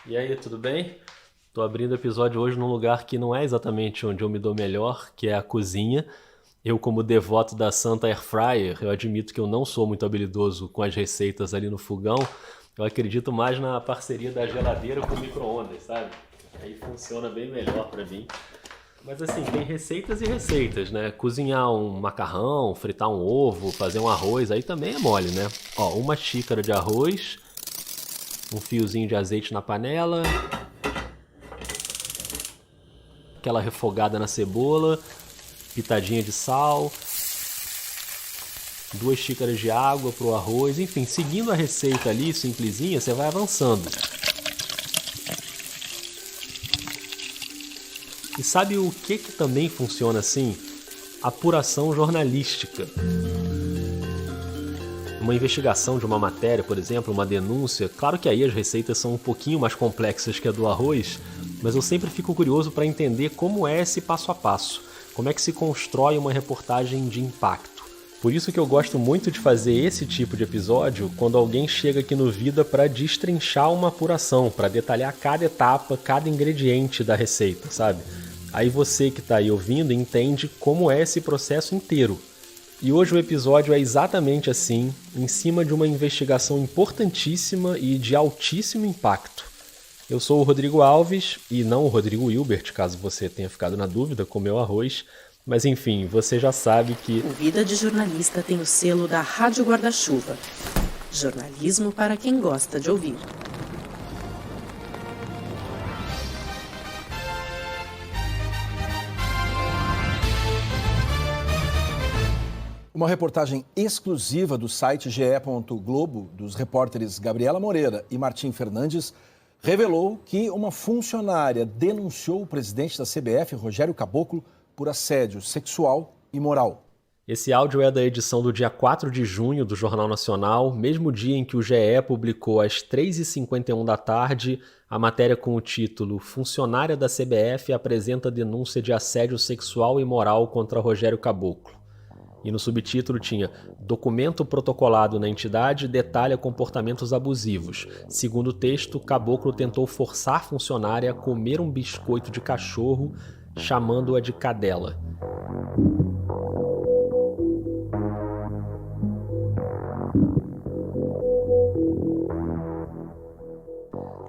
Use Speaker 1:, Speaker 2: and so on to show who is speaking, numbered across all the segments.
Speaker 1: E aí, tudo bem? Tô abrindo o episódio hoje num lugar que não é exatamente onde eu me dou melhor, que é a cozinha. Eu, como devoto da Santa Air Fryer, eu admito que eu não sou muito habilidoso com as receitas ali no fogão. Eu acredito mais na parceria da geladeira com o micro-ondas, sabe? Aí funciona bem melhor pra mim. Mas assim, tem receitas e receitas, né? Cozinhar um macarrão, fritar um ovo, fazer um arroz, aí também é mole, né? Ó, uma xícara de arroz, um fiozinho de azeite na panela, aquela refogada na cebola, pitadinha de sal, 2 xícaras de água pro arroz, enfim, seguindo a receita ali, simplesinha, você vai avançando. E sabe o que também funciona assim? Apuração jornalística. Uma investigação de uma matéria, por exemplo, uma denúncia, claro que aí as receitas são um pouquinho mais complexas que a do arroz, mas eu sempre fico curioso para entender como é esse passo a passo, como é que se constrói uma reportagem de impacto. Por isso que eu gosto muito de fazer esse tipo de episódio quando alguém chega aqui no Vida para destrinchar uma apuração, para detalhar cada etapa, cada ingrediente da receita, sabe? Aí você que está aí ouvindo entende como é esse processo inteiro. E hoje o episódio é exatamente assim, em cima de uma investigação importantíssima e de altíssimo impacto. Eu sou o Rodrigo Alves, e não o Rodrigo Hilbert, caso você tenha ficado na dúvida com o meu arroz. Mas enfim, você já sabe que...
Speaker 2: O Vida de Jornalista tem o selo da Rádio Guarda-Chuva. Jornalismo para quem gosta de ouvir.
Speaker 3: Uma reportagem exclusiva do site ge.globo, dos repórteres Gabriela Moreira e Martim Fernandes, revelou que uma funcionária denunciou o presidente da CBF, Rogério Caboclo, por assédio sexual e moral.
Speaker 1: Esse áudio é da edição do dia 4 de junho do Jornal Nacional, mesmo dia em que o GE publicou às 3h51 da tarde a matéria com o título "Funcionária da CBF apresenta denúncia de assédio sexual e moral contra Rogério Caboclo". E no subtítulo tinha "Documento protocolado na entidade detalha comportamentos abusivos. Segundo o texto, Caboclo tentou forçar funcionária a comer um biscoito de cachorro, chamando-a de cadela".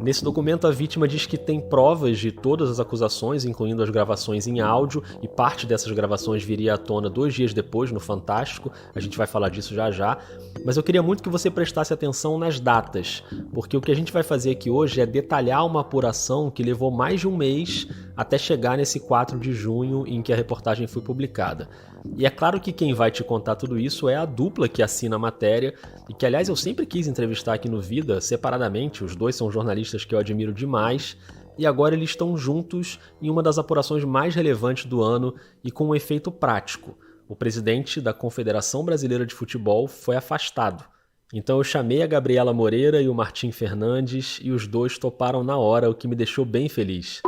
Speaker 1: Nesse documento, a vítima diz que tem provas de todas as acusações, incluindo as gravações em áudio, e parte dessas gravações viria à tona 2 dias depois, no Fantástico. A gente vai falar disso já já. Mas eu queria muito que você prestasse atenção nas datas, porque o que a gente vai fazer aqui hoje é detalhar uma apuração que levou mais de um mês até chegar nesse 4 de junho em que a reportagem foi publicada. E é claro que quem vai te contar tudo isso é a dupla que assina a matéria, e que, aliás, eu sempre quis entrevistar aqui no Vida, separadamente. Os dois são jornalistas que eu admiro demais, e agora eles estão juntos em uma das apurações mais relevantes do ano e com um efeito prático. O presidente da Confederação Brasileira de Futebol foi afastado. Então eu chamei a Gabriela Moreira e o Martim Fernandes, e os dois toparam na hora, o que me deixou bem feliz.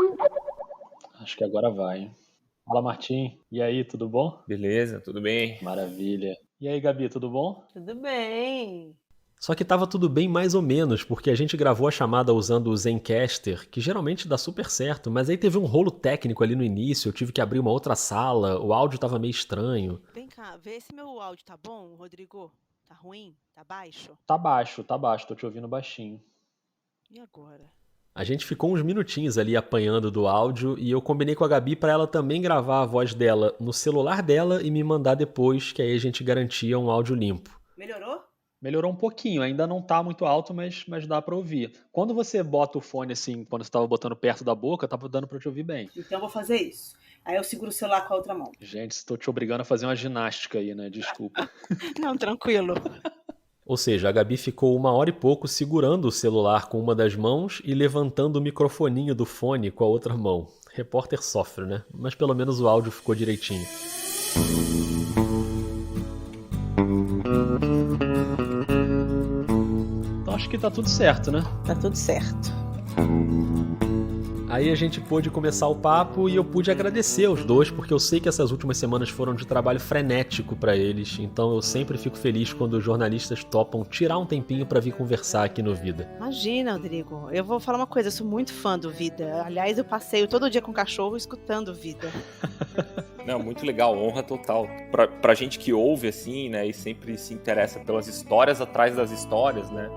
Speaker 1: Acho que agora vai. Fala, Martim. E aí, tudo bom?
Speaker 4: Beleza, tudo bem?
Speaker 1: Maravilha. E aí, Gabi, tudo bom?
Speaker 5: Tudo bem.
Speaker 1: Só que tava tudo bem mais ou menos, porque a gente gravou a chamada usando o Zencastr, que geralmente dá super certo, mas aí teve um rolo técnico ali no início, eu tive que abrir uma outra sala, o áudio tava meio estranho.
Speaker 5: Vem cá, vê se meu áudio tá bom, Rodrigo. Tá ruim? Tá baixo?
Speaker 1: Tá baixo, tô te ouvindo baixinho.
Speaker 5: E agora?
Speaker 1: A gente ficou uns minutinhos ali apanhando do áudio e eu combinei com a Gabi para ela também gravar a voz dela no celular dela e me mandar depois, que aí a gente garantia um áudio limpo.
Speaker 5: Melhorou?
Speaker 1: Melhorou um pouquinho, ainda não tá muito alto, mas dá pra ouvir. Quando você bota o fone assim, quando você tava botando perto da boca, tava dando pra te ouvir bem.
Speaker 5: Então eu vou fazer isso. Aí eu seguro o celular com a outra mão.
Speaker 1: Gente, estou te obrigando a fazer uma ginástica aí, né? Desculpa.
Speaker 5: Não, tranquilo.
Speaker 1: Ou seja, a Gabi ficou 1 hora e pouco segurando o celular com uma das mãos e levantando o microfoninho do fone com a outra mão. Repórter sofre, né? Mas pelo menos o áudio ficou direitinho. Então acho que tá tudo certo, né?
Speaker 5: Tá tudo certo.
Speaker 1: Aí a gente pôde começar o papo e eu pude agradecer aos dois, porque eu sei que essas últimas semanas foram de trabalho frenético para eles, então eu sempre fico feliz quando os jornalistas topam tirar um tempinho para vir conversar aqui no Vida.
Speaker 5: Imagina, Rodrigo. Eu vou falar uma coisa, eu sou muito fã do Vida. Aliás, eu passeio todo dia com o cachorro escutando Vida.
Speaker 4: Não, muito legal, honra total. Pra gente que ouve, assim, né, e sempre se interessa pelas histórias atrás das histórias, né,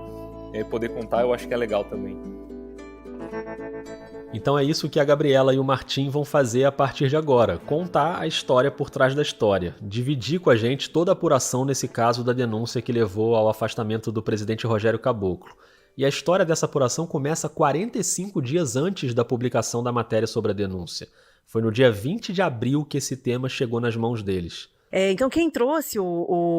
Speaker 4: e poder contar eu acho que é legal também.
Speaker 1: Então é isso que a Gabriela e o Martim vão fazer a partir de agora, contar a história por trás da história, dividir com a gente toda a apuração nesse caso da denúncia que levou ao afastamento do presidente Rogério Caboclo. E a história dessa apuração começa 45 dias antes da publicação da matéria sobre a denúncia. Foi no dia 20 de abril que esse tema chegou nas mãos deles.
Speaker 6: Então quem trouxe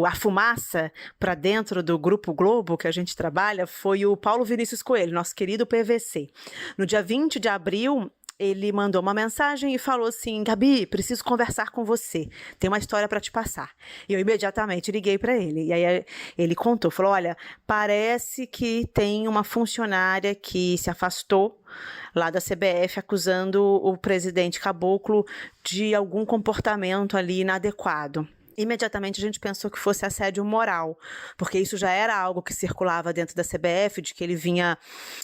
Speaker 6: a fumaça para dentro do Grupo Globo que a gente trabalha foi o Paulo Vinícius Coelho, nosso querido PVC. No dia 20 de abril, ele mandou uma mensagem e falou assim: Gabi, preciso conversar com você, tem uma história para te passar. E eu imediatamente liguei para ele, e aí ele contou, falou: olha, parece que tem uma funcionária que se afastou lá da CBF acusando o presidente Caboclo de algum comportamento ali inadequado. Imediatamente a gente pensou que fosse assédio moral, porque isso já era algo que circulava dentro da CBF, de que ele vinha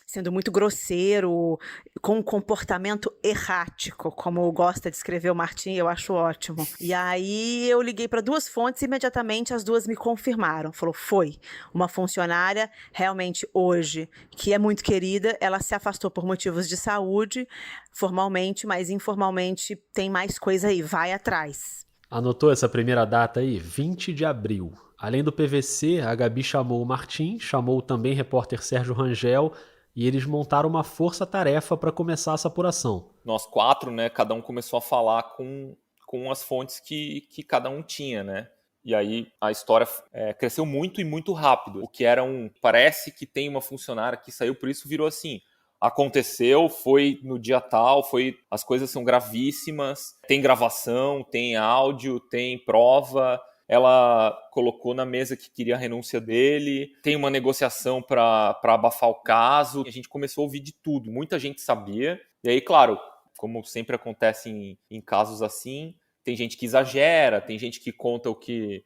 Speaker 6: sendo muito grosseiro, com um comportamento errático, como gosta de escrever o Martim, eu acho ótimo. E aí eu liguei para 2 fontes e imediatamente as 2 me confirmaram. Falou, foi uma funcionária, realmente hoje, que é muito querida, ela se afastou por motivos de saúde, formalmente, mas informalmente tem mais coisa aí, vai atrás.
Speaker 1: Anotou essa primeira data aí? 20 de abril. Além do PVC, a Gabi chamou o Martim, chamou também o repórter Sérgio Rangel e eles montaram uma força-tarefa para começar essa apuração.
Speaker 4: Nós 4, né, cada um começou a falar com as fontes que cada um tinha, né? E aí a história cresceu muito e muito rápido. O que era parece que tem uma funcionária que saiu, por isso virou assim: aconteceu, foi no dia tal, as coisas são gravíssimas, tem gravação, tem áudio, tem prova, ela colocou na mesa que queria a renúncia dele, tem uma negociação para abafar o caso. A gente começou a ouvir de tudo, muita gente sabia. E aí, claro, como sempre acontece em casos assim, tem gente que exagera, tem gente que conta o que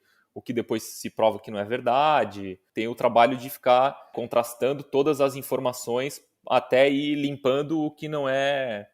Speaker 4: depois se prova que não é verdade. Tem o trabalho de ficar contrastando todas as informações até ir limpando o que não é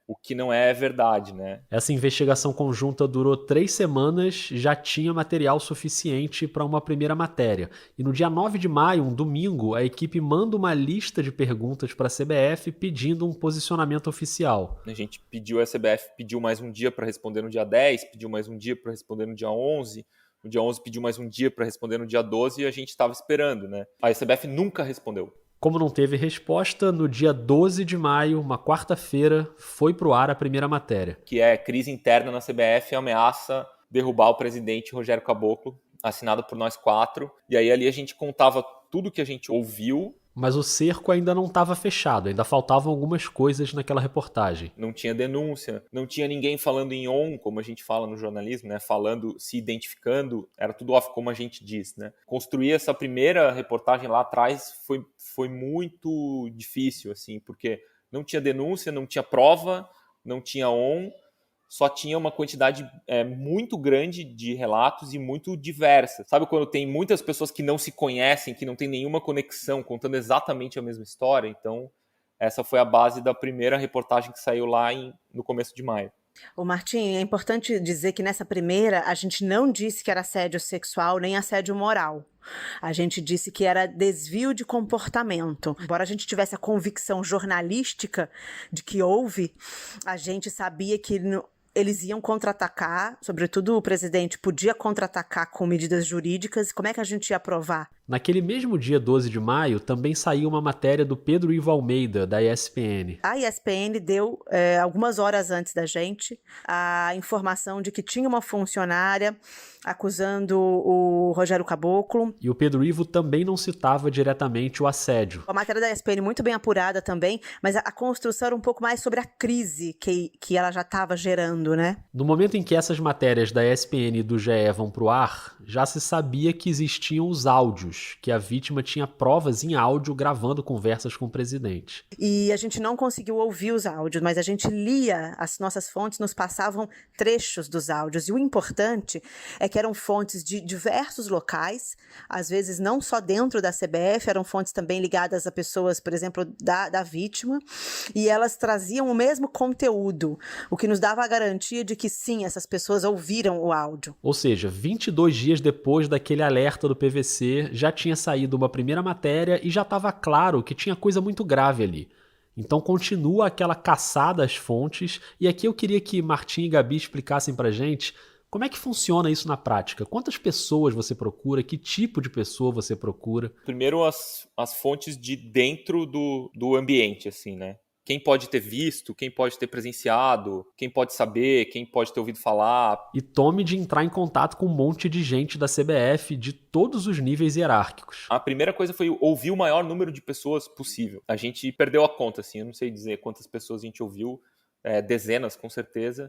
Speaker 4: verdade, né?
Speaker 1: Essa investigação conjunta durou 3 semanas, já tinha material suficiente para uma primeira matéria. E no dia 9 de maio, um domingo, a equipe manda uma lista de perguntas para a CBF pedindo um posicionamento oficial.
Speaker 4: A gente a CBF pediu mais um dia para responder no dia 10, pediu mais um dia para responder no dia 11, no dia 11 pediu mais um dia para responder no dia 12 e a gente estava esperando, né? A CBF nunca respondeu.
Speaker 1: Como não teve resposta, no dia 12 de maio, uma quarta-feira, foi pro ar a primeira matéria.
Speaker 4: Que é crise interna na CBF ameaça derrubar o presidente Rogério Caboclo, assinado por nós 4. E aí ali a gente contava tudo que a gente ouviu. Mas
Speaker 1: o cerco ainda não estava fechado, ainda faltavam algumas coisas naquela reportagem.
Speaker 4: Não tinha denúncia, não tinha ninguém falando em on, como a gente fala no jornalismo, né? Falando, se identificando, era tudo off, como a gente diz, né? Construir essa primeira reportagem lá atrás foi muito difícil, assim, porque não tinha denúncia, não tinha prova, não tinha on, só tinha uma quantidade muito grande de relatos e muito diversa. Sabe quando tem muitas pessoas que não se conhecem, que não tem nenhuma conexão, contando exatamente a mesma história? Então, essa foi a base da primeira reportagem que saiu lá no começo de maio.
Speaker 6: Ô Martim, é importante dizer que nessa primeira a gente não disse que era assédio sexual nem assédio moral. A gente disse que era desvio de comportamento. Embora a gente tivesse a convicção jornalística de que houve, a gente sabia que eles iam contra-atacar, sobretudo o presidente podia contra-atacar com medidas jurídicas. Como é que a gente ia provar?
Speaker 1: Naquele mesmo dia 12 de maio, também saiu uma matéria do Pedro Ivo Almeida, da ESPN.
Speaker 6: A ESPN deu, algumas horas antes da gente, a informação de que tinha uma funcionária acusando o Rogério Caboclo.
Speaker 1: E o Pedro Ivo também não citava diretamente o assédio.
Speaker 6: A matéria da ESPN muito bem apurada também, mas a construção era um pouco mais sobre a crise que ela já estava gerando, né?
Speaker 1: No momento em que essas matérias da ESPN e do GE vão pro ar, já se sabia que existiam os áudios anos que a vítima tinha provas em áudio gravando conversas com o presidente.
Speaker 6: E a gente não conseguiu ouvir os áudios, mas a gente lia, as nossas fontes nos passavam trechos dos áudios. E o importante é que eram fontes de diversos locais, às vezes não só dentro da CBF, eram fontes também ligadas a pessoas, por exemplo, da vítima, e elas traziam o mesmo conteúdo, o que nos dava a garantia de que sim, essas pessoas ouviram o áudio.
Speaker 1: Ou seja, 22 dias depois daquele alerta do PVC, já tinha saído uma primeira matéria e já estava claro que tinha coisa muito grave ali. Então continua aquela caçada às fontes, e aqui eu queria que Martim e Gabi explicassem pra gente como é que funciona isso na prática. Quantas pessoas você procura, que tipo de pessoa você procura?
Speaker 4: Primeiro as fontes de dentro do ambiente, assim, né? Quem pode ter visto, quem pode ter presenciado, quem pode saber, quem pode ter ouvido falar.
Speaker 1: E tome de entrar em contato com um monte de gente da CBF de todos os níveis hierárquicos.
Speaker 4: A primeira coisa foi ouvir o maior número de pessoas possível. A gente perdeu a conta, assim, eu não sei dizer quantas pessoas a gente ouviu, dezenas com certeza.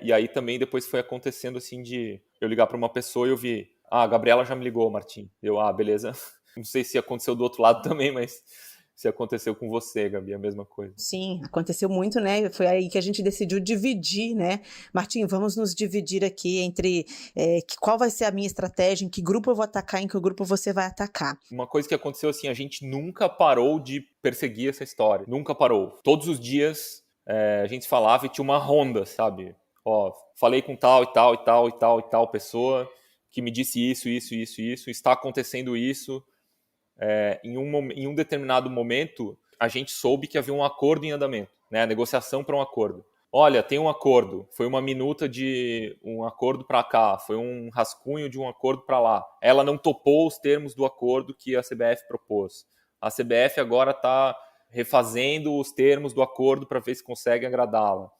Speaker 4: E aí também depois foi acontecendo assim de eu ligar para uma pessoa e ouvir, a Gabriela já me ligou, Martim. Beleza. Não sei se aconteceu do outro lado também, mas se aconteceu com você, Gabi, a mesma coisa.
Speaker 6: Sim, aconteceu muito, né? Foi aí que a gente decidiu dividir, né? Martim, vamos nos dividir aqui entre qual vai ser a minha estratégia, em que grupo eu vou atacar, em que grupo você vai atacar.
Speaker 4: Uma coisa que aconteceu assim, a gente nunca parou de perseguir essa história. Nunca parou. Todos os dias a gente falava e tinha uma ronda, sabe? Falei com tal e tal e tal e tal e tal pessoa que me disse isso, está acontecendo isso. Em um determinado momento, a gente soube que havia um acordo em andamento, né? A negociação para um acordo. Olha, tem um acordo, foi uma minuta de um acordo para cá, foi um rascunho de um acordo para lá. Ela não topou os termos do acordo que a CBF propôs. A CBF agora está refazendo os termos do acordo para ver se consegue agradá-la.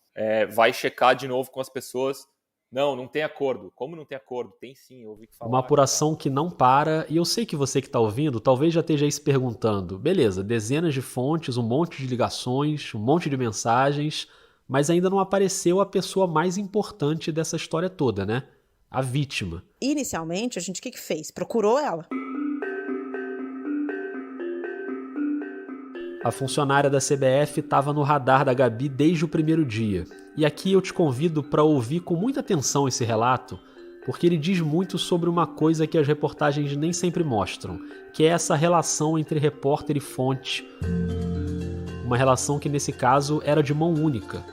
Speaker 4: Vai checar de novo com as pessoas. Não tem acordo. Como não tem acordo? Tem sim, eu ouvi que falar.
Speaker 1: Uma apuração que não para, e eu sei que você que está ouvindo talvez já esteja aí se perguntando, beleza, dezenas de fontes, um monte de ligações, um monte de mensagens, mas ainda não apareceu a pessoa mais importante dessa história toda, né? A vítima.
Speaker 6: Inicialmente, a gente o que fez? Procurou ela.
Speaker 1: A funcionária da CBF estava no radar da Gabi desde o primeiro dia. E aqui eu te convido para ouvir com muita atenção esse relato, porque ele diz muito sobre uma coisa que as reportagens nem sempre mostram, que é essa relação entre repórter e fonte. Uma relação que nesse caso era de mão única.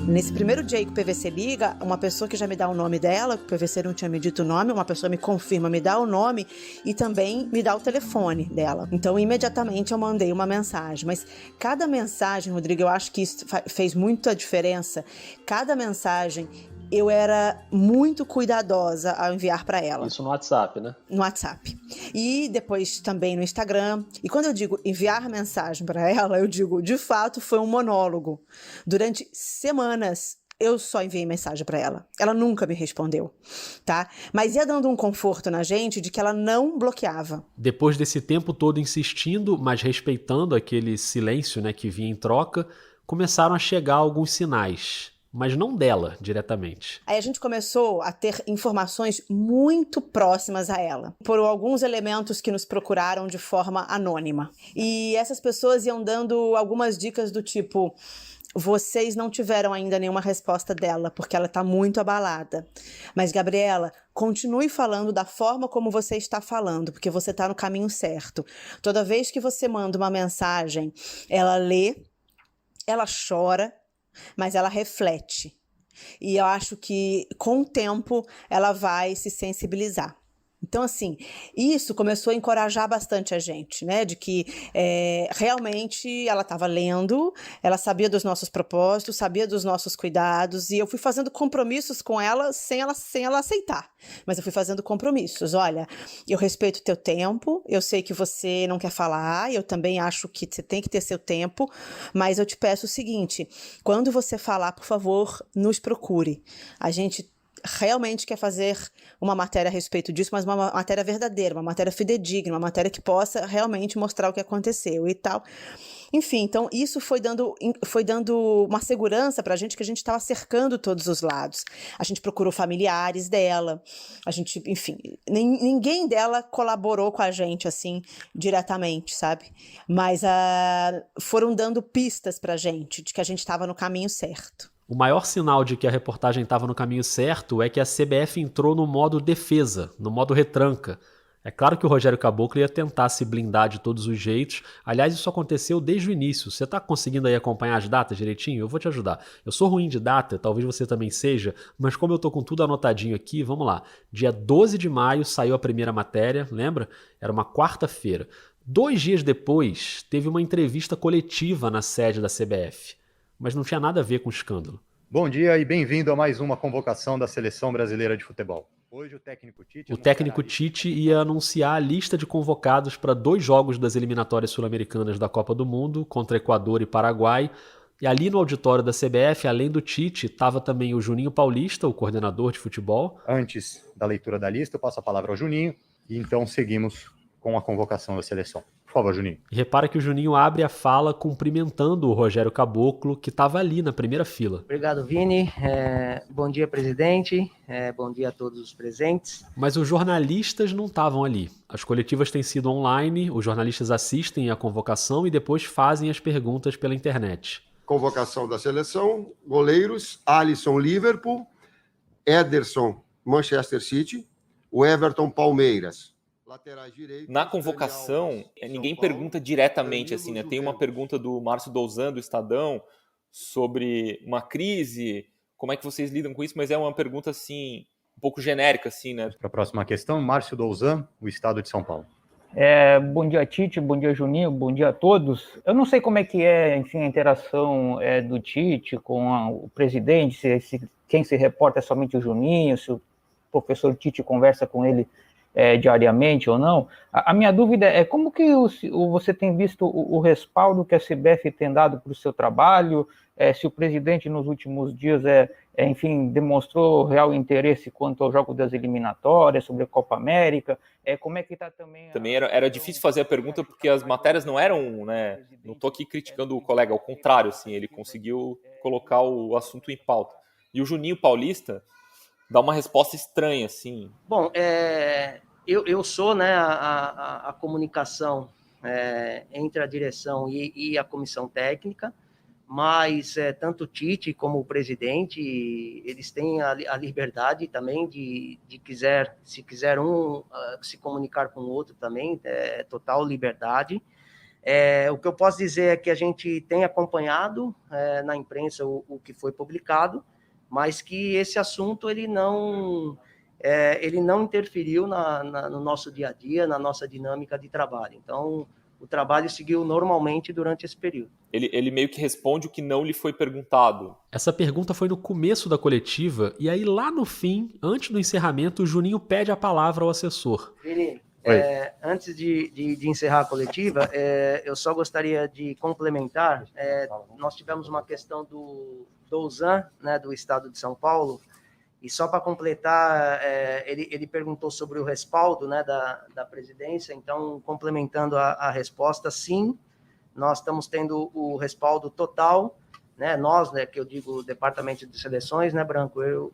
Speaker 6: Nesse primeiro dia aí que o PVC liga, uma pessoa que já me dá o nome dela, que o PVC não tinha me dito o nome, uma pessoa me confirma, me dá o nome e também me dá o telefone dela. Então, imediatamente eu mandei uma mensagem. Mas cada mensagem, Rodrigo, eu acho que isso fez muita diferença. Cada mensagem eu era muito cuidadosa ao enviar para ela.
Speaker 1: Isso no WhatsApp, né?
Speaker 6: No WhatsApp. E depois também no Instagram. E quando eu digo enviar mensagem para ela, eu digo, de fato, foi um monólogo. Durante semanas, eu só enviei mensagem para ela. Ela nunca me respondeu, tá? Mas ia dando um conforto na gente de que ela não bloqueava.
Speaker 1: Depois desse tempo todo insistindo, mas respeitando aquele silêncio, né, que vinha em troca, começaram a chegar alguns sinais. Mas não dela, diretamente.
Speaker 6: Aí a gente começou a ter informações muito próximas a ela, por alguns elementos que nos procuraram de forma anônima. E essas pessoas iam dando algumas dicas do tipo: vocês não tiveram ainda nenhuma resposta dela, porque ela está muito abalada. Mas, Gabriela, continue falando da forma como você está falando, porque você está no caminho certo. Toda vez que você manda uma mensagem, ela lê, ela chora, mas ela reflete. E eu acho que, com o tempo, ela vai se sensibilizar. Então, assim, isso começou a encorajar bastante a gente, né? De que realmente ela estava lendo, ela sabia dos nossos propósitos, sabia dos nossos cuidados, e eu fui fazendo compromissos com ela sem ela aceitar. Mas eu fui fazendo compromissos. Olha, eu respeito o teu tempo, eu sei que você não quer falar, eu também acho que você tem que ter seu tempo, mas eu te peço o seguinte: quando você falar, por favor, nos procure. A gente realmente quer fazer uma matéria a respeito disso, mas uma matéria verdadeira, uma matéria fidedigna, uma matéria que possa realmente mostrar o que aconteceu e tal. Enfim, então isso foi dando uma segurança pra gente, que a gente estava cercando todos os lados. A gente procurou familiares dela, a gente, enfim, ninguém dela colaborou com a gente, assim, diretamente, sabe? Mas foram dando pistas pra gente, de que a gente estava no caminho certo.
Speaker 1: O maior sinal de que a reportagem estava no caminho certo é que a CBF entrou no modo defesa, no modo retranca. É claro que o Rogério Caboclo ia tentar se blindar de todos os jeitos. Aliás, isso aconteceu desde o início. Você está conseguindo aí acompanhar as datas direitinho? Eu vou te ajudar. Eu sou ruim de data, talvez você também seja, mas como eu tô com tudo anotadinho aqui, vamos lá. Dia 12 de maio saiu a primeira matéria, lembra? Era uma quarta-feira. 2 dias depois, teve uma entrevista coletiva na sede da CBF. Mas não tinha nada a ver com o escândalo.
Speaker 7: Bom dia e bem-vindo a mais uma convocação da Seleção Brasileira de Futebol. Hoje
Speaker 1: o técnico Tite ia anunciar a lista de convocados para 2 jogos das eliminatórias sul-americanas da Copa do Mundo, contra Equador e Paraguai. E ali no auditório da CBF, além do Tite, estava também o Juninho Paulista, o coordenador de futebol.
Speaker 7: Antes da leitura da lista, eu passo a palavra ao Juninho e então seguimos com a convocação da seleção. Por favor, Juninho.
Speaker 1: E repara que o Juninho abre a fala cumprimentando o Rogério Caboclo, que estava ali na primeira fila.
Speaker 8: Obrigado, Vini. Bom dia, presidente. Bom dia a todos os presentes.
Speaker 1: Mas os jornalistas não estavam ali. As coletivas têm sido online, os jornalistas assistem à convocação e depois fazem as perguntas pela internet.
Speaker 9: Convocação da seleção, goleiros, Alisson, Liverpool, Ederson, Manchester City, o Everton, Palmeiras.
Speaker 4: Na convocação, ninguém pergunta diretamente, assim, né? Tem uma pergunta do Márcio Douzan, do Estadão, sobre uma crise, como é que vocês lidam com isso, mas é uma pergunta, assim, um pouco genérica, assim, né?
Speaker 7: Para a próxima questão, Márcio Douzan, o Estado de São Paulo.
Speaker 10: Bom dia, Tite, bom dia, Juninho, bom dia a todos. Eu não sei como é que é, enfim, a interação do Tite com o presidente, quem se reporta é somente o Juninho, se o professor Tite conversa com ele diariamente ou não. A minha dúvida é como que você tem visto o respaldo que a CBF tem dado para o seu trabalho, se o presidente nos últimos dias enfim, demonstrou real interesse quanto ao jogo das eliminatórias, sobre a Copa América, como é que está também...
Speaker 4: Também era difícil fazer a pergunta porque as matérias não eram, né, não estou aqui criticando o colega, ao contrário, assim, ele conseguiu colocar o assunto em pauta. E o Juninho Paulista dá uma resposta estranha, assim.
Speaker 8: Bom, eu sou, né, a comunicação entre a direção e a comissão técnica, mas tanto o Tite como o presidente, eles têm a liberdade também se quiser um se comunicar com o outro também, total liberdade. O que eu posso dizer é que a gente tem acompanhado na imprensa o que foi publicado, mas que esse assunto ele não interferiu no nosso dia a dia, na nossa dinâmica de trabalho. Então, o trabalho seguiu normalmente durante esse período.
Speaker 4: Ele meio que responde o que não lhe foi perguntado.
Speaker 1: Essa pergunta foi no começo da coletiva, e aí lá no fim, antes do encerramento, o Juninho pede a palavra ao assessor.
Speaker 8: Vini, antes de encerrar a coletiva, eu só gostaria de complementar, nós tivemos uma questão do Douzan, né, do Estado de São Paulo, e só para completar, ele perguntou sobre o respaldo, né, da presidência, então, complementando a resposta, sim, nós estamos tendo o respaldo total, né, nós, né, que eu digo o Departamento de Seleções, né, Branco, eu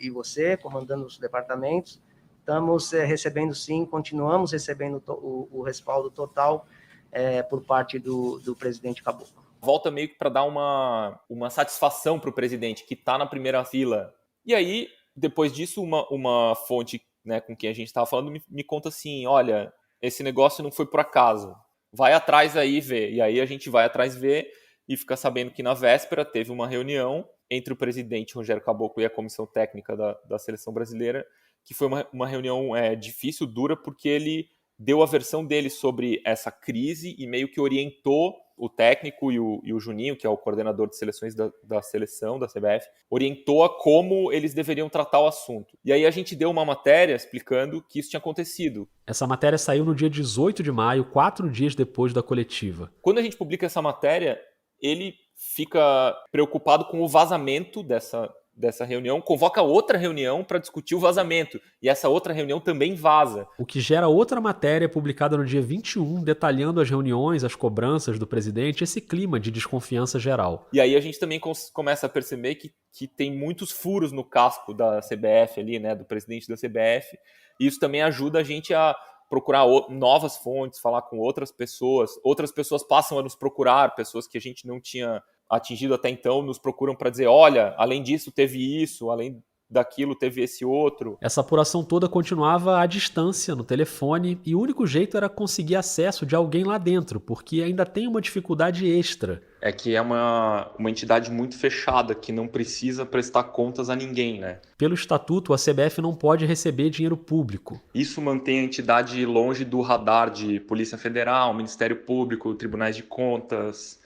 Speaker 8: e você, comandando os departamentos, estamos recebendo, sim, continuamos recebendo o respaldo total por parte do presidente Caboclo.
Speaker 4: Volta meio que para dar uma satisfação para o presidente, que está na primeira fila. E aí, depois disso, uma fonte, né, com quem a gente estava falando me conta assim, olha, esse negócio não foi por acaso, vai atrás aí ver. E aí a gente vai atrás ver e fica sabendo que na véspera teve uma reunião entre o presidente Rogério Caboclo e a comissão técnica da Seleção Brasileira, que foi uma reunião difícil, dura, porque ele deu a versão dele sobre essa crise e meio que orientou o técnico e o Juninho, que é o coordenador de seleções da seleção, da CBF, orientou a como eles deveriam tratar o assunto. E aí a gente deu uma matéria explicando que isso tinha acontecido.
Speaker 1: Essa matéria saiu no dia 18 de maio, 4 dias depois da coletiva.
Speaker 4: Quando a gente publica essa matéria, ele fica preocupado com o vazamento dessa reunião, convoca outra reunião para discutir o vazamento. E essa outra reunião também vaza.
Speaker 1: O que gera outra matéria publicada no dia 21, detalhando as reuniões, as cobranças do presidente, esse clima de desconfiança geral.
Speaker 4: E aí a gente também começa a perceber que tem muitos furos no casco da CBF ali, né, do presidente da CBF. E isso também ajuda a gente a procurar novas fontes, falar com outras pessoas. Outras pessoas passam a nos procurar, pessoas que a gente não tinha atingido até então, nos procuram para dizer, olha, além disso teve isso, além daquilo teve esse outro.
Speaker 1: Essa apuração toda continuava à distância, no telefone, e o único jeito era conseguir acesso de alguém lá dentro, porque ainda tem uma dificuldade extra.
Speaker 11: É que é uma entidade muito fechada, que não precisa prestar contas a ninguém, né?
Speaker 1: Pelo estatuto, a CBF não pode receber dinheiro público.
Speaker 11: Isso mantém a entidade longe do radar de Polícia Federal, Ministério Público, Tribunais de Contas.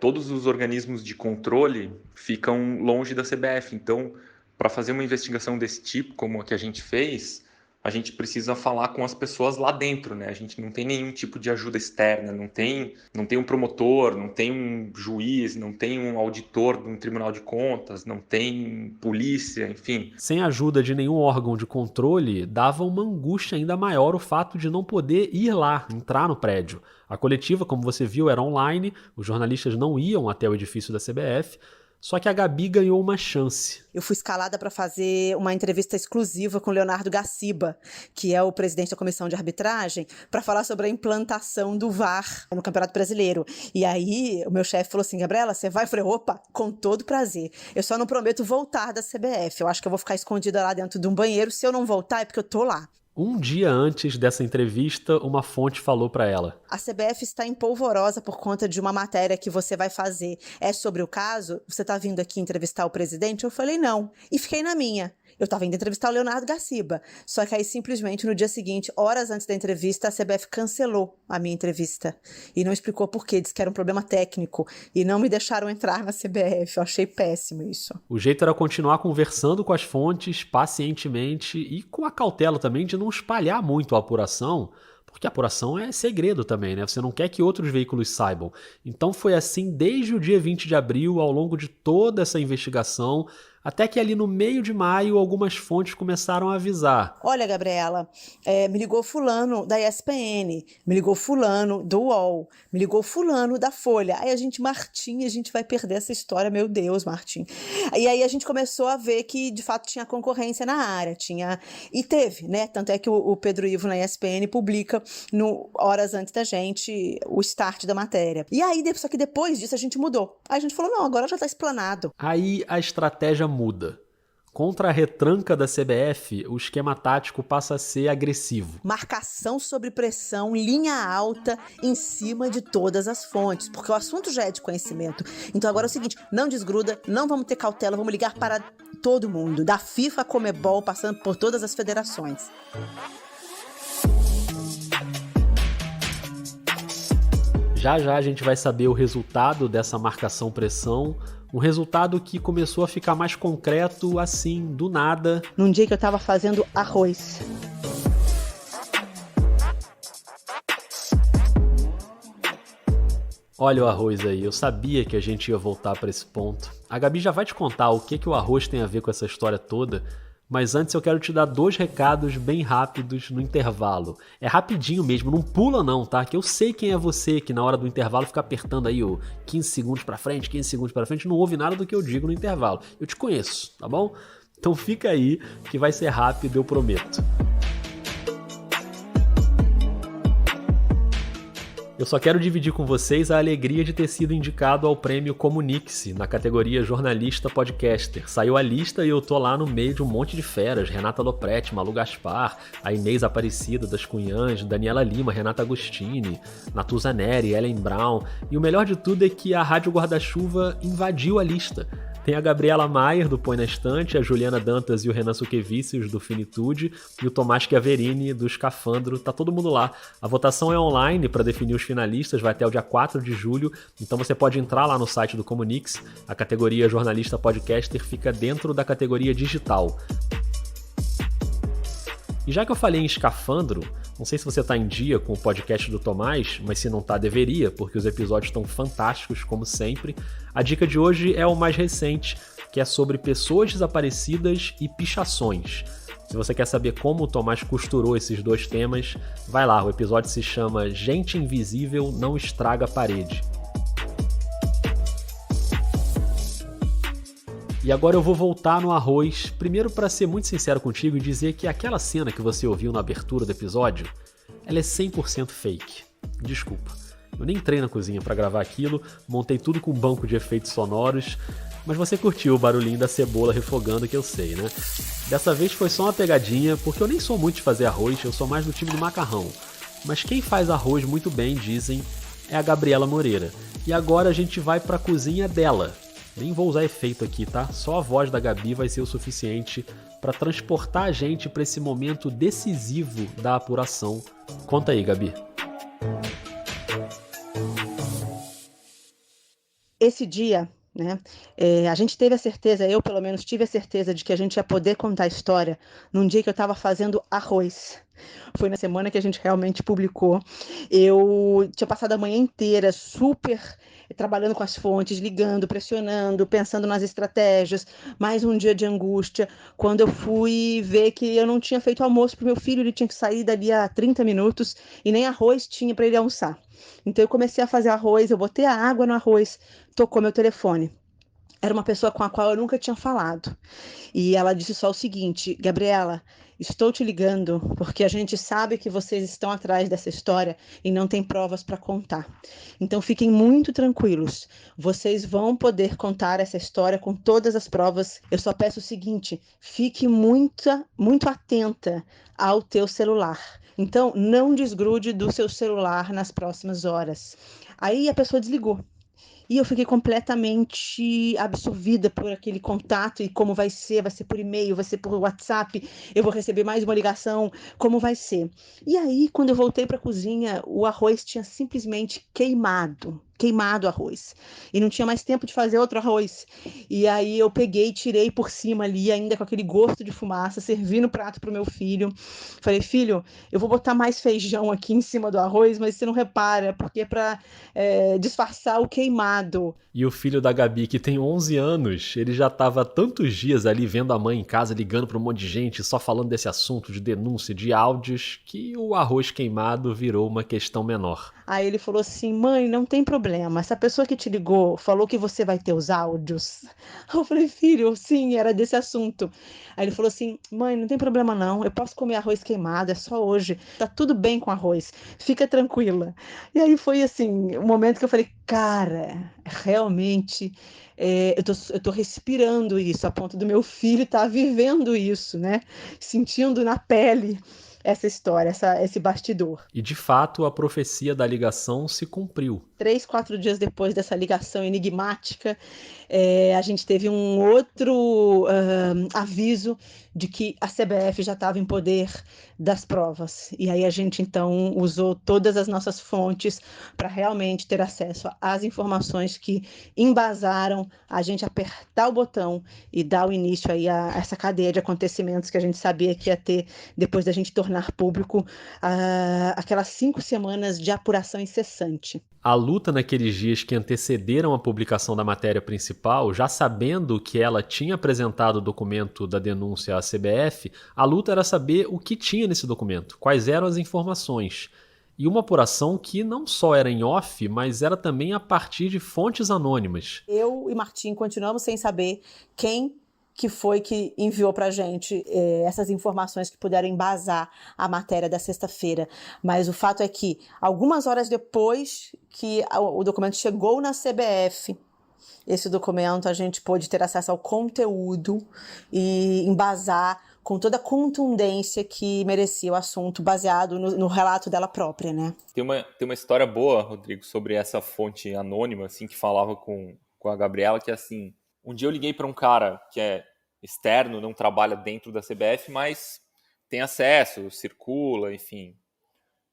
Speaker 11: Todos os organismos de controle ficam longe da CBF. Então, para fazer uma investigação desse tipo, como a que a gente fez, a gente precisa falar com as pessoas lá dentro, né? A gente não tem nenhum tipo de ajuda externa, não tem um promotor, não tem um juiz, não tem um auditor de um tribunal de contas, não tem polícia, enfim.
Speaker 1: Sem a ajuda de nenhum órgão de controle, dava uma angústia ainda maior o fato de não poder ir lá, entrar no prédio. A coletiva, como você viu, era online, os jornalistas não iam até o edifício da CBF, só que a Gabi ganhou uma chance.
Speaker 6: Eu fui escalada para fazer uma entrevista exclusiva com o Leonardo Gaciba, que é o presidente da comissão de arbitragem, para falar sobre a implantação do VAR no Campeonato Brasileiro. E aí o meu chefe falou assim, Gabriela, você vai? Eu falei, opa, com todo prazer. Eu só não prometo voltar da CBF. Eu acho que eu vou ficar escondida lá dentro de um banheiro. Se eu não voltar é porque eu tô lá.
Speaker 1: Um dia antes dessa entrevista, uma fonte falou para ela.
Speaker 6: A CBF está em polvorosa por conta de uma matéria que você vai fazer. É sobre o caso? Você está vindo aqui entrevistar o presidente? Eu falei, não. E fiquei na minha. Eu estava indo entrevistar o Leonardo Gaciba. Só que aí, simplesmente, no dia seguinte, horas antes da entrevista, a CBF cancelou a minha entrevista. E não explicou por quê. Disse que era um problema técnico. E não me deixaram entrar na CBF. Eu achei péssimo isso.
Speaker 1: O jeito era continuar conversando com as fontes, pacientemente, e com a cautela também de não espalhar muito a apuração, porque a apuração é segredo também, né? Você não quer que outros veículos saibam. Então foi assim desde o dia 20 de abril, ao longo de toda essa investigação, até que ali no meio de maio algumas fontes começaram a avisar.
Speaker 6: Olha, Gabriela, me ligou fulano da ESPN, me ligou fulano do UOL, me ligou fulano da Folha. Aí Martim, a gente vai perder essa história, meu Deus, Martim. E aí a gente começou a ver que de fato tinha concorrência na área, e teve, né? Tanto é que o Pedro Ivo na ESPN publica horas antes da gente o start da matéria. E aí, só que depois disso a gente mudou. Aí a gente falou, não, agora já tá explanado.
Speaker 1: Aí a estratégia muda. Contra a retranca da CBF, o esquema tático passa a ser agressivo.
Speaker 6: Marcação sobre pressão, linha alta, em cima de todas as fontes, porque o assunto já é de conhecimento. Então agora é o seguinte, não desgruda, não vamos ter cautela, vamos ligar para todo mundo, da FIFA a Conmebol, passando por todas as federações.
Speaker 1: Já a gente vai saber o resultado dessa marcação-pressão, um resultado que começou a ficar mais concreto, assim, do nada.
Speaker 6: Num dia que eu tava fazendo arroz.
Speaker 1: Olha o arroz aí, eu sabia que a gente ia voltar para esse ponto. A Gabi já vai te contar o que o arroz tem a ver com essa história toda, mas antes eu quero te dar 2 recados bem rápidos no intervalo. É rapidinho mesmo, não pula não, tá? Que eu sei quem é você que na hora do intervalo fica apertando aí o 15 segundos pra frente, 15 segundos pra frente, não ouve nada do que eu digo no intervalo. Eu te conheço, tá bom? Então fica aí que vai ser rápido, eu prometo. Eu só quero dividir com vocês a alegria de ter sido indicado ao prêmio Comunique-se, na categoria Jornalista Podcaster. Saiu a lista e eu tô lá no meio de um monte de feras, Renata Lopretti, Malu Gaspar, a Inês Aparecida das Cunhãs, Daniela Lima, Renata Agostini, Natuza Neri, Ellen Brown, e o melhor de tudo é que a Rádio Guarda-Chuva invadiu a lista. Tem a Gabriela Maier, do Põe na Estante, a Juliana Dantas e o Renan Suquevicius, do Finitude, e o Tomás Chiaverini, do Escafandro. Tá todo mundo lá. A votação é online para definir os finalistas, vai até o dia 4 de julho, então você pode entrar lá no site do Comunique-se. A categoria Jornalista Podcaster fica dentro da categoria Digital. E já que eu falei em Escafandro, não sei se você está em dia com o podcast do Tomás, mas se não tá, deveria, porque os episódios estão fantásticos, como sempre. A dica de hoje é o mais recente, que é sobre pessoas desaparecidas e pichações. Se você quer saber como o Tomás costurou esses dois temas, vai lá, o episódio se chama Gente Invisível Não Estraga a Parede. E agora eu vou voltar no arroz, primeiro para ser muito sincero contigo e dizer que aquela cena que você ouviu na abertura do episódio, ela é 100% fake. Desculpa, eu nem entrei na cozinha para gravar aquilo, montei tudo com um banco de efeitos sonoros, mas você curtiu o barulhinho da cebola refogando, que eu sei, né? Dessa vez foi só uma pegadinha, porque eu nem sou muito de fazer arroz, eu sou mais do time do macarrão. Mas quem faz arroz muito bem, dizem, é a Gabriela Moreira. E agora a gente vai para a cozinha dela. Nem vou usar efeito aqui, tá? Só a voz da Gabi vai ser o suficiente para transportar a gente para esse momento decisivo da apuração. Conta aí, Gabi.
Speaker 6: Esse dia, né, a gente teve a certeza, eu pelo menos tive a certeza de que a gente ia poder contar a história num dia que eu estava fazendo arroz. Foi na semana que a gente realmente publicou. Eu tinha passado a manhã inteira super trabalhando com as fontes, ligando, pressionando, pensando nas estratégias. Mais um dia de angústia, quando eu fui ver que eu não tinha feito almoço para o meu filho, ele tinha que sair dali a 30 minutos e nem arroz tinha para ele almoçar. Então eu comecei a fazer arroz, eu botei a água no arroz, tocou meu telefone. Era uma pessoa com a qual eu nunca tinha falado. E ela disse só o seguinte: Gabriela, estou te ligando porque a gente sabe que vocês estão atrás dessa história e não tem provas para contar. Então fiquem muito tranquilos. Vocês vão poder contar essa história com todas as provas. Eu só peço o seguinte: fique muito atenta ao teu celular. Então não desgrude do seu celular nas próximas horas. Aí a pessoa desligou. E eu fiquei completamente absorvida por aquele contato e como vai ser por e-mail, vai ser por WhatsApp, eu vou receber mais uma ligação, como vai ser. E aí, quando eu voltei para a cozinha, o arroz tinha simplesmente queimado o arroz. E não tinha mais tempo de fazer outro arroz. E aí eu peguei, tirei por cima ali, ainda com aquele gosto de fumaça, servi no prato pro meu filho. Falei: filho, eu vou botar mais feijão aqui em cima do arroz, mas você não repara, porque é para disfarçar o queimado.
Speaker 1: E o filho da Gabi, que tem 11 anos, ele já estava tantos dias ali vendo a mãe em casa, ligando para um monte de gente, só falando desse assunto de denúncia, de áudios, que o arroz queimado virou uma questão menor.
Speaker 6: Aí ele falou assim: mãe, não tem problema, essa pessoa que te ligou falou que você vai ter os áudios. Eu falei: filho, sim, era desse assunto. Aí ele falou assim: mãe, não tem problema não, eu posso comer arroz queimado, é só hoje, tá tudo bem com arroz, fica tranquila. E aí foi assim, o momento que eu falei: cara, realmente eu tô respirando isso, a ponto do meu filho estar vivendo isso, né? Sentindo na pele essa história, esse bastidor.
Speaker 1: E de fato a profecia da ligação se cumpriu.
Speaker 6: 3, 4 dias depois dessa ligação enigmática, a gente teve um outro aviso de que a CBF já estava em poder das provas. E aí a gente então usou todas as nossas fontes para realmente ter acesso às informações que embasaram a gente apertar o botão e dar o início aí a essa cadeia de acontecimentos que a gente sabia que ia ter depois da gente tornar público aquelas 5 semanas de apuração incessante.
Speaker 1: A luta naqueles dias que antecederam a publicação da matéria principal, já sabendo que ela tinha apresentado o documento da denúncia à CBF, a luta era saber o que tinha nesse documento, quais eram as informações. E uma apuração que não só era em off, mas era também a partir de fontes anônimas.
Speaker 6: Eu e Martim continuamos sem saber quem que foi que enviou para a gente essas informações que puderam embasar a matéria da sexta-feira. Mas o fato é que, algumas horas depois que o documento chegou na CBF, esse documento a gente pôde ter acesso ao conteúdo e embasar com toda a contundência que merecia o assunto, baseado no relato dela própria, né?
Speaker 4: Tem uma história boa, Rodrigo, sobre essa fonte anônima, assim, que falava com a Gabriela, que assim... Um dia eu liguei para um cara que é externo, não trabalha dentro da CBF, mas tem acesso, circula, enfim.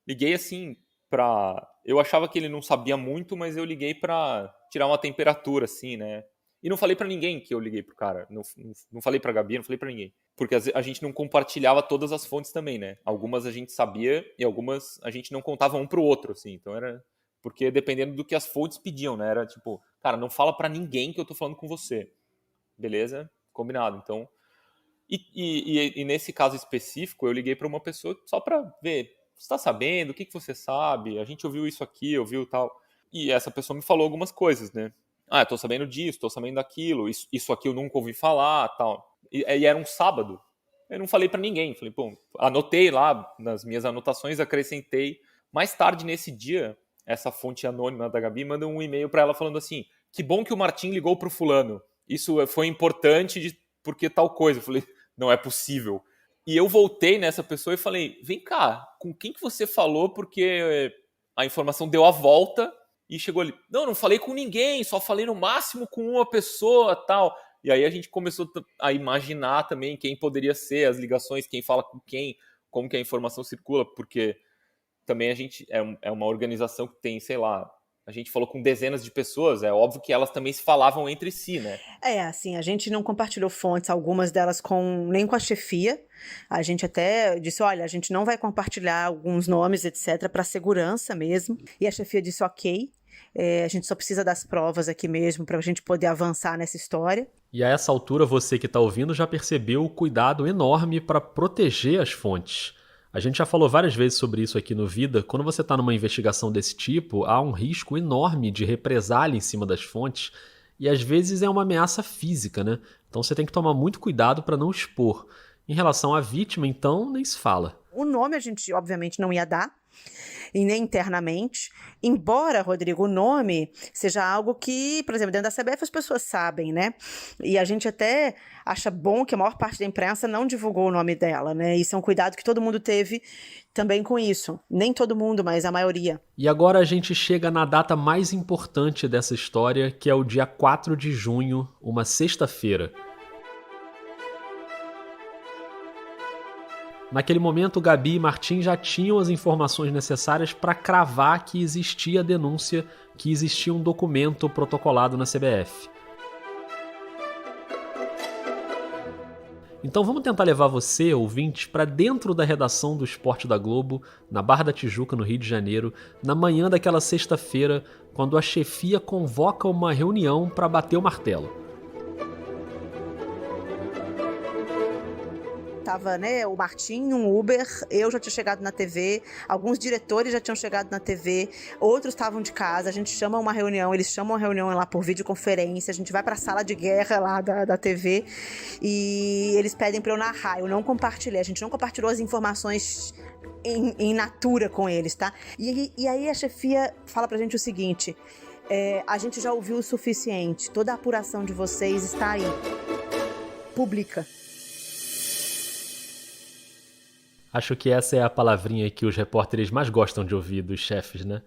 Speaker 4: Liguei assim para... Eu achava que ele não sabia muito, mas eu liguei para tirar uma temperatura, assim, né? E não falei para ninguém que eu liguei pro cara. Não falei pra Gabi, não falei para ninguém. Porque a gente não compartilhava todas as fontes também, né? Algumas a gente sabia e algumas a gente não contava um pro outro, assim. Então era... Porque dependendo do que as fontes pediam, né? Era tipo, cara, não fala pra ninguém que eu tô falando com você. beleza, combinado. Então, e nesse caso específico, eu liguei para uma pessoa só para ver, você tá sabendo, o que você sabe? A gente ouviu isso aqui, ouviu tal. E essa pessoa me falou algumas coisas, né? Eu tô sabendo disso, tô sabendo daquilo, isso aqui eu nunca ouvi falar, tal. E era um sábado. Eu não falei para ninguém, falei, anotei lá nas minhas anotações, acrescentei. Mais tarde nesse dia, essa fonte anônima da Gabi manda um e-mail para ela falando assim: que bom que o Martim ligou pro fulano. Isso foi importante porque tal coisa. Eu falei, não é possível. E eu voltei nessa pessoa e falei, vem cá, com quem que você falou? Porque a informação deu a volta e chegou ali. Não falei com ninguém, só falei no máximo com uma pessoa, tal. E aí a gente começou a imaginar também quem poderia ser, as ligações, quem fala com quem, como que a informação circula, porque também a gente é uma organização que tem, sei lá, a gente falou com dezenas de pessoas, é óbvio que elas também se falavam entre si, né?
Speaker 6: Assim, a gente não compartilhou fontes, algumas delas nem com a chefia. A gente até disse, olha, a gente não vai compartilhar alguns nomes, etc., para segurança mesmo. E a chefia disse, ok, a gente só precisa das provas aqui mesmo para a gente poder avançar nessa história.
Speaker 1: E a essa altura, você que está ouvindo já percebeu o cuidado enorme para proteger as fontes. A gente já falou várias vezes sobre isso aqui no Vida. Quando você está numa investigação desse tipo, há um risco enorme de represália em cima das fontes e às vezes é uma ameaça física, né? Então você tem que tomar muito cuidado para não expor. Em relação à vítima, então, nem se fala.
Speaker 6: O nome a gente, obviamente, não ia dar, e nem internamente. Embora, Rodrigo, o nome seja algo que, por exemplo, dentro da CBF as pessoas sabem, né? E a gente até acha bom que a maior parte da imprensa não divulgou o nome dela, né? Isso é um cuidado que todo mundo teve também com isso. Nem todo mundo, mas a maioria.
Speaker 1: E agora a gente chega na data mais importante dessa história, que é o dia 4 de junho, uma sexta-feira. Naquele momento, Gabi e Martim já tinham as informações necessárias para cravar que existia a denúncia, que existia um documento protocolado na CBF. Então vamos tentar levar você, ouvinte, para dentro da redação do Esporte da Globo, na Barra da Tijuca, no Rio de Janeiro, na manhã daquela sexta-feira, quando a chefia convoca uma reunião para bater o martelo.
Speaker 6: Tava, né, o Martim, um Uber, eu já tinha chegado na TV, alguns diretores já tinham chegado na TV, outros estavam de casa, a gente chama uma reunião, eles chamam a reunião lá por videoconferência, a gente vai pra sala de guerra lá da TV e eles pedem pra eu narrar, eu não compartilhei, a gente não compartilhou as informações em natura com eles, tá? E aí a chefia fala pra gente o seguinte, a gente já ouviu o suficiente, toda a apuração de vocês está aí, publica.
Speaker 1: Acho que essa é a palavrinha que os repórteres mais gostam de ouvir dos chefes, né?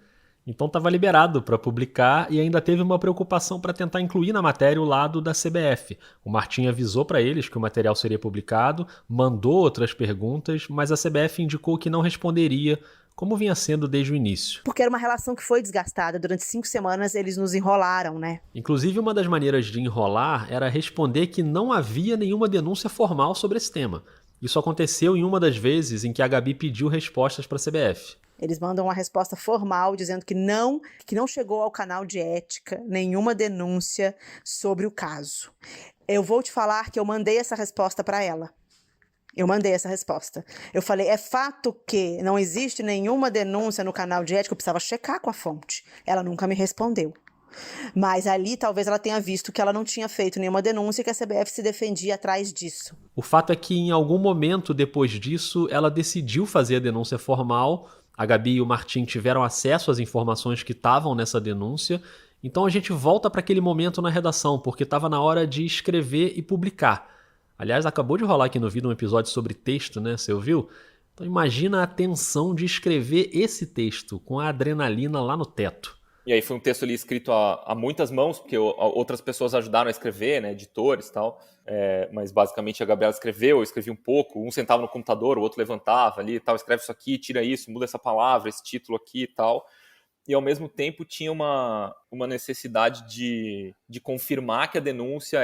Speaker 1: Então estava liberado para publicar e ainda teve uma preocupação para tentar incluir na matéria o lado da CBF. O Martim avisou para eles que o material seria publicado, mandou outras perguntas, mas a CBF indicou que não responderia, como vinha sendo desde o início.
Speaker 6: Porque era uma relação que foi desgastada. Durante 5 semanas eles nos enrolaram, né?
Speaker 1: Inclusive, uma das maneiras de enrolar era responder que não havia nenhuma denúncia formal sobre esse tema. Isso aconteceu em uma das vezes em que a Gabi pediu respostas para a CBF.
Speaker 6: Eles mandam uma resposta formal dizendo que não chegou ao canal de ética nenhuma denúncia sobre o caso. Eu vou te falar que eu mandei essa resposta para ela. Eu mandei essa resposta. Eu falei, é fato que não existe nenhuma denúncia no canal de ética, eu precisava checar com a fonte. Ela nunca me respondeu. Mas ali talvez ela tenha visto que ela não tinha feito nenhuma denúncia e que a CBF se defendia atrás disso.
Speaker 1: O fato é que em algum momento depois disso ela decidiu fazer a denúncia formal. A Gabi e o Martim tiveram acesso às informações que estavam nessa denúncia. Então a gente volta para aquele momento na redação, porque estava na hora de escrever e publicar. Aliás, acabou de rolar aqui no vídeo um episódio sobre texto, né? Você ouviu? Então imagina a tensão de escrever esse texto com a adrenalina lá no teto.
Speaker 4: E aí foi um texto ali escrito a muitas mãos, porque outras pessoas ajudaram a escrever, né, editores e tal, mas basicamente a Gabriela escreveu, eu escrevi um pouco, um sentava no computador, o outro levantava ali e tal, escreve isso aqui, tira isso, muda essa palavra, esse título aqui e tal. E ao mesmo tempo tinha uma uma necessidade de confirmar que a denúncia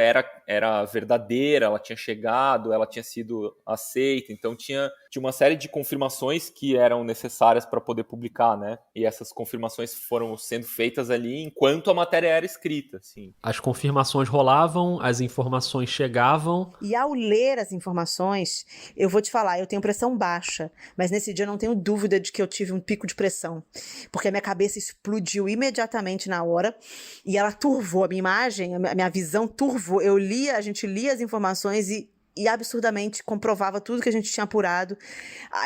Speaker 4: era verdadeira, ela tinha chegado, ela tinha sido aceita, então tinha uma série de confirmações que eram necessárias para poder publicar, né? E essas confirmações foram sendo feitas ali enquanto a matéria era escrita, assim.
Speaker 1: As confirmações rolavam, as informações chegavam.
Speaker 6: E ao ler as informações, eu vou te falar, eu tenho pressão baixa, mas nesse dia eu não tenho dúvida de que eu tive um pico de pressão, porque a minha cabeça explodiu imediatamente na hora e ela turvou a minha imagem, a minha visão turvou. A gente lia as informações e absurdamente comprovava tudo que a gente tinha apurado.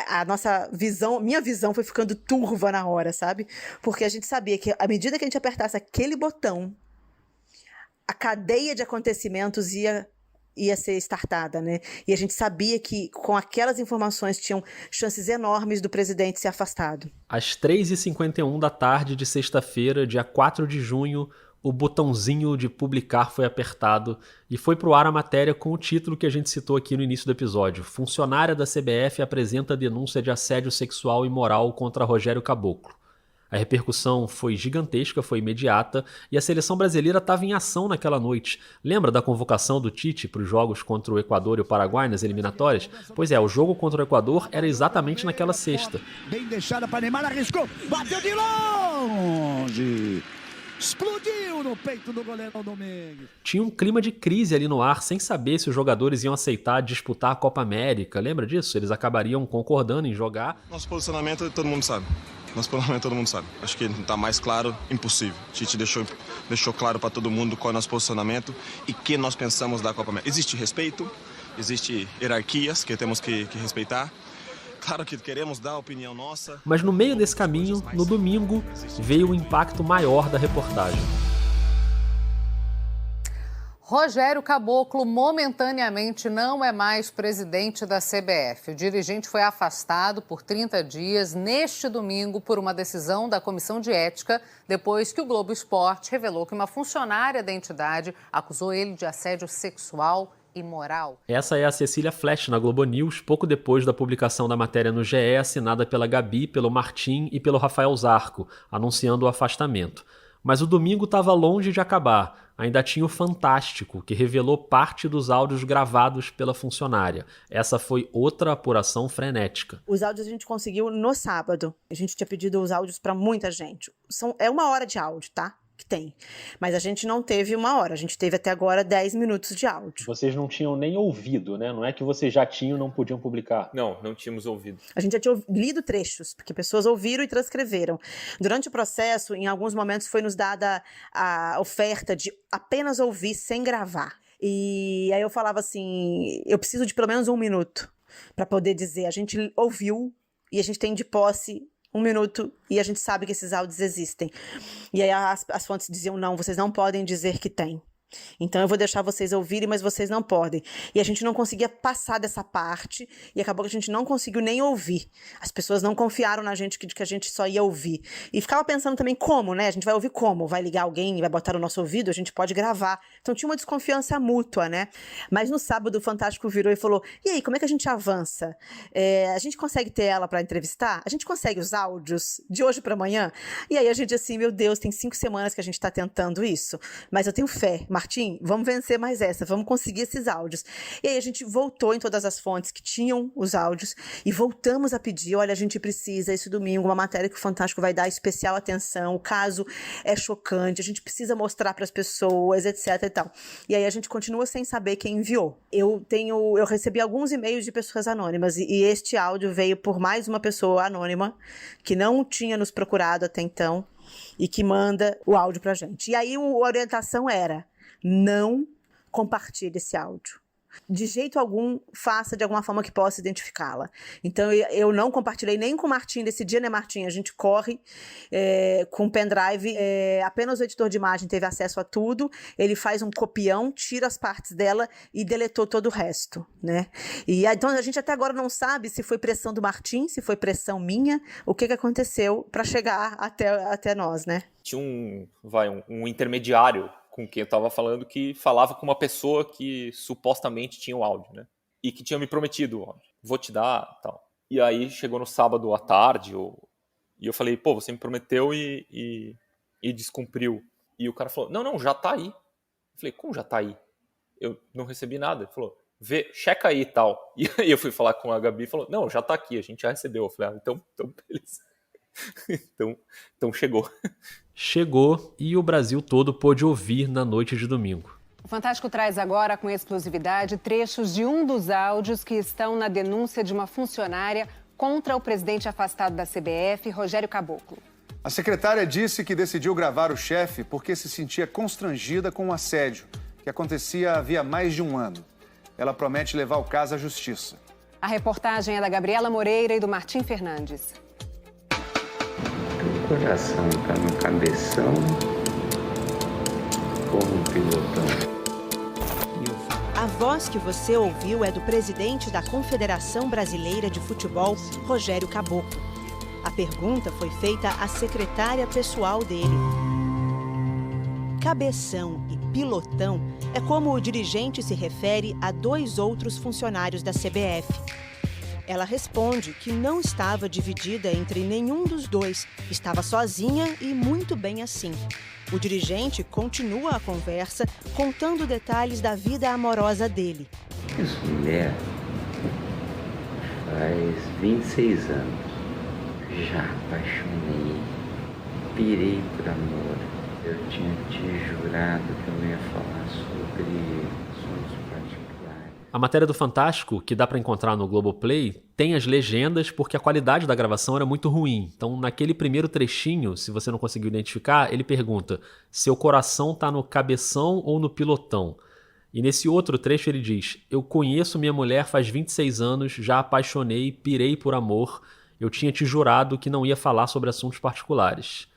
Speaker 6: A nossa visão, minha visão foi ficando turva na hora, sabe? Porque a gente sabia que à medida que a gente apertasse aquele botão, a cadeia de acontecimentos ia ser startada, né? E a gente sabia que com aquelas informações tinham chances enormes do presidente ser afastado.
Speaker 1: Às 3h51 da tarde de sexta-feira, dia 4 de junho, o botãozinho de publicar foi apertado e foi pro ar a matéria com o título que a gente citou aqui no início do episódio. Funcionária da CBF apresenta denúncia de assédio sexual e moral contra Rogério Caboclo. A repercussão foi gigantesca, foi imediata, e a seleção brasileira estava em ação naquela noite. Lembra da convocação do Tite para os jogos contra o Equador e o Paraguai nas eliminatórias? Pois é, o jogo contra o Equador era exatamente naquela sexta.
Speaker 12: Bem deixada para Neymar, arriscou, bateu de longe! Explodiu no peito do goleiro Domingues.
Speaker 1: Tinha um clima de crise ali no ar, sem saber se os jogadores iam aceitar disputar a Copa América. Lembra disso? Eles acabariam concordando em jogar.
Speaker 13: Nosso posicionamento todo mundo sabe. Acho que está mais claro, impossível. A gente deixou claro para todo mundo qual é o nosso posicionamento e o que nós pensamos da Copa América. Existe respeito, existe hierarquias que temos que respeitar. Claro que queremos dar a opinião nossa.
Speaker 1: Mas no meio desse caminho, no domingo, veio o impacto maior da reportagem.
Speaker 14: Rogério Caboclo momentaneamente não é mais presidente da CBF. O dirigente foi afastado por 30 dias neste domingo por uma decisão da Comissão de Ética, depois que o Globo Esporte revelou que uma funcionária da entidade acusou ele de assédio sexual e moral.
Speaker 1: Essa é a Cecília Flash na Globo News, pouco depois da publicação da matéria no GE, assinada pela Gabi, pelo Martim e pelo Rafael Zarco, anunciando o afastamento. Mas o domingo estava longe de acabar. Ainda tinha o Fantástico, que revelou parte dos áudios gravados pela funcionária. Essa foi outra apuração frenética.
Speaker 6: Os áudios a gente conseguiu no sábado. A gente tinha pedido os áudios para muita gente. É 1 hora de áudio, tá? Que tem. Mas a gente não teve 1 hora, a gente teve até agora 10 minutos de áudio.
Speaker 1: Vocês não tinham nem ouvido, né? Não é que vocês já tinham e não podiam publicar.
Speaker 4: Não tínhamos ouvido.
Speaker 6: A gente já tinha lido trechos, porque pessoas ouviram e transcreveram. Durante o processo, em alguns momentos foi nos dada a oferta de apenas ouvir sem gravar. E aí eu falava assim, eu preciso de pelo menos 1 minuto para poder dizer, a gente ouviu e a gente tem de posse 1 minuto e a gente sabe que esses áudios existem. E aí as fontes diziam, não, vocês não podem dizer que tem. Então eu vou deixar vocês ouvirem, mas vocês não podem. E a gente não conseguia passar dessa parte e acabou que a gente não conseguiu nem ouvir. As pessoas não confiaram na gente de que a gente só ia ouvir. E ficava pensando também como, né? A gente vai ouvir como? Vai ligar alguém e vai botar no nosso ouvido? A gente pode gravar. Então tinha uma desconfiança mútua, né? Mas no sábado o Fantástico virou e falou, e aí, como é que a gente avança? A gente consegue ter ela para entrevistar? A gente consegue os áudios de hoje para amanhã? E aí a gente assim, meu Deus, tem 5 semanas que a gente tá tentando isso. Mas eu tenho fé. Martim, vamos vencer mais essa, vamos conseguir esses áudios. E aí a gente voltou em todas as fontes que tinham os áudios e voltamos a pedir, olha, a gente precisa esse domingo, uma matéria que o Fantástico vai dar especial atenção, o caso é chocante, a gente precisa mostrar para as pessoas, etc e tal. E aí a gente continua sem saber quem enviou. Eu recebi alguns e-mails de pessoas anônimas e este áudio veio por mais uma pessoa anônima que não tinha nos procurado até então e que manda o áudio pra gente. E aí a orientação era: não compartilhe esse áudio. De jeito algum, faça de alguma forma que possa identificá-la. Então, eu não compartilhei nem com o Martim desse dia, né, Martim? A gente corre com o pendrive. Apenas o editor de imagem teve acesso a tudo. Ele faz um copião, tira as partes dela e deletou todo o resto, né? E então, a gente até agora não sabe se foi pressão do Martim, se foi pressão minha, o que aconteceu para chegar até nós, né?
Speaker 4: Tinha um intermediário com quem eu estava falando, que falava com uma pessoa que supostamente tinha o áudio, né? E que tinha me prometido o áudio. Vou te dar, tal. E aí chegou no sábado à tarde, e eu falei, pô, você me prometeu e descumpriu. E o cara falou, não, já tá aí. Eu falei, como já tá aí? Eu não recebi nada. Ele falou, checa aí e tal. E aí eu fui falar com a Gabi e falou, não, já tá aqui, a gente já recebeu. Eu falei, então beleza. então chegou.
Speaker 1: Chegou e o Brasil todo pôde ouvir na noite de domingo.
Speaker 14: O Fantástico traz agora com exclusividade trechos de um dos áudios que estão na denúncia de uma funcionária contra o presidente afastado da CBF, Rogério Caboclo.
Speaker 15: A secretária disse que decidiu gravar o chefe porque se sentia constrangida com o assédio, que acontecia havia mais de um ano. Ela promete levar o caso à justiça.
Speaker 14: A reportagem é da Gabriela Moreira e do Martim Fernandes.
Speaker 16: O coração tá no cabeção ou no pilotão?
Speaker 17: A voz que você ouviu é do presidente da Confederação Brasileira de Futebol, Rogério Caboclo. A pergunta foi feita à secretária pessoal dele. Cabeção e pilotão é como o dirigente se refere a 2 outros funcionários da CBF. Ela responde que não estava dividida entre nenhum dos 2, estava sozinha e muito bem assim. O dirigente continua a conversa, contando detalhes da vida amorosa dele.
Speaker 16: Essa mulher faz 26 anos. Já apaixonei, pirei por amor. Eu tinha te jurado que eu não ia falar sobre assuntos particulares.
Speaker 1: A matéria do Fantástico, que dá pra encontrar no Globoplay, tem as legendas porque a qualidade da gravação era muito ruim. Então, naquele primeiro trechinho, se você não conseguiu identificar, ele pergunta: seu coração tá no cabeção ou no pilotão? E nesse outro trecho ele diz: eu conheço minha mulher faz 26 anos, já apaixonei, pirei por amor. Eu tinha te jurado que não ia falar sobre assuntos particulares.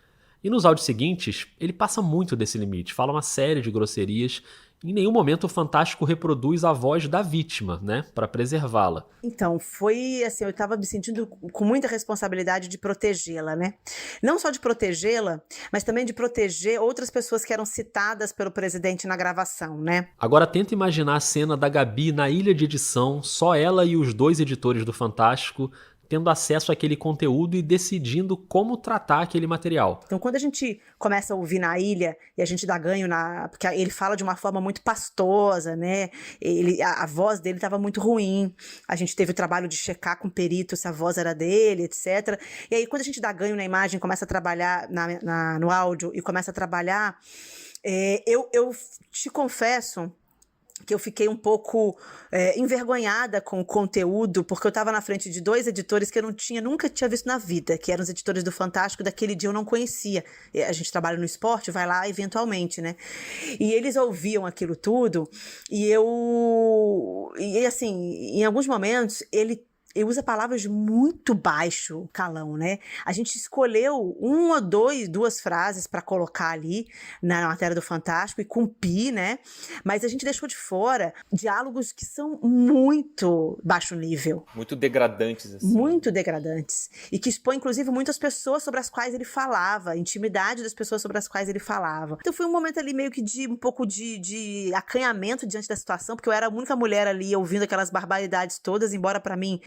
Speaker 1: E nos áudios seguintes, ele passa muito desse limite, fala uma série de grosserias. Em nenhum momento o Fantástico reproduz a voz da vítima, né, para preservá-la.
Speaker 6: Então, foi assim, eu estava me sentindo com muita responsabilidade de protegê-la, né? Não só de protegê-la, mas também de proteger outras pessoas que eram citadas pelo presidente na gravação, né?
Speaker 1: Agora tenta imaginar a cena da Gabi na ilha de edição, só ela e os 2 editores do Fantástico, tendo acesso àquele conteúdo e decidindo como tratar aquele material.
Speaker 6: Então, quando a gente começa a ouvir na ilha e a gente dá ganho porque ele fala de uma forma muito pastosa, né? A voz dele estava muito ruim. A gente teve o trabalho de checar com o perito se a voz era dele, etc. E aí, quando a gente dá ganho na imagem, começa a trabalhar no áudio e começa a trabalhar, eu te confesso que eu fiquei um pouco envergonhada com o conteúdo, porque eu estava na frente de 2 editores que eu nunca tinha visto na vida, que eram os editores do Fantástico. Daquele dia eu não conhecia. A gente trabalha no esporte, vai lá eventualmente, né? E eles ouviam aquilo tudo, e assim, em alguns momentos, ele usa palavras de muito baixo calão, né? A gente escolheu 1 ou 2 frases para colocar ali na matéria do Fantástico e cumprir, né? Mas a gente deixou de fora diálogos que são muito baixo nível.
Speaker 4: Muito degradantes, assim.
Speaker 6: Muito degradantes. E que expõe, inclusive, muitas pessoas sobre as quais ele falava, a intimidade das pessoas sobre as quais ele falava. Então foi um momento ali meio que de um pouco de acanhamento diante da situação, porque eu era a única mulher ali ouvindo aquelas barbaridades todas, embora para mim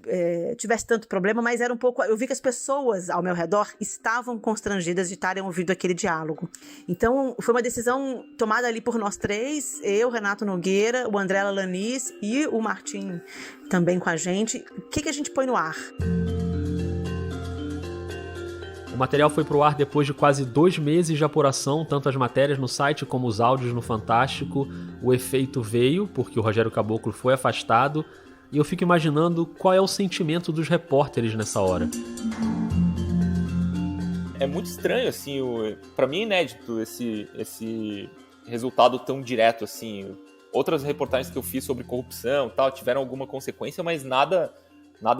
Speaker 6: tivesse tanto problema, mas era um pouco... Eu vi que as pessoas ao meu redor estavam constrangidas de estarem ouvindo aquele diálogo. Então, foi uma decisão tomada ali por nós 3, eu, Renato Nogueira, o André Alanis e o Martim também com a gente. O que a gente põe no ar?
Speaker 1: O material foi pro ar depois de quase 2 meses de apuração, tanto as matérias no site como os áudios no Fantástico. O efeito veio, porque o Rogério Caboclo foi afastado. E eu fico imaginando qual é o sentimento dos repórteres nessa hora.
Speaker 4: É muito estranho, assim, pra mim é inédito esse resultado tão direto, assim. Outras reportagens que eu fiz sobre corrupção e tal tiveram alguma consequência, mas nada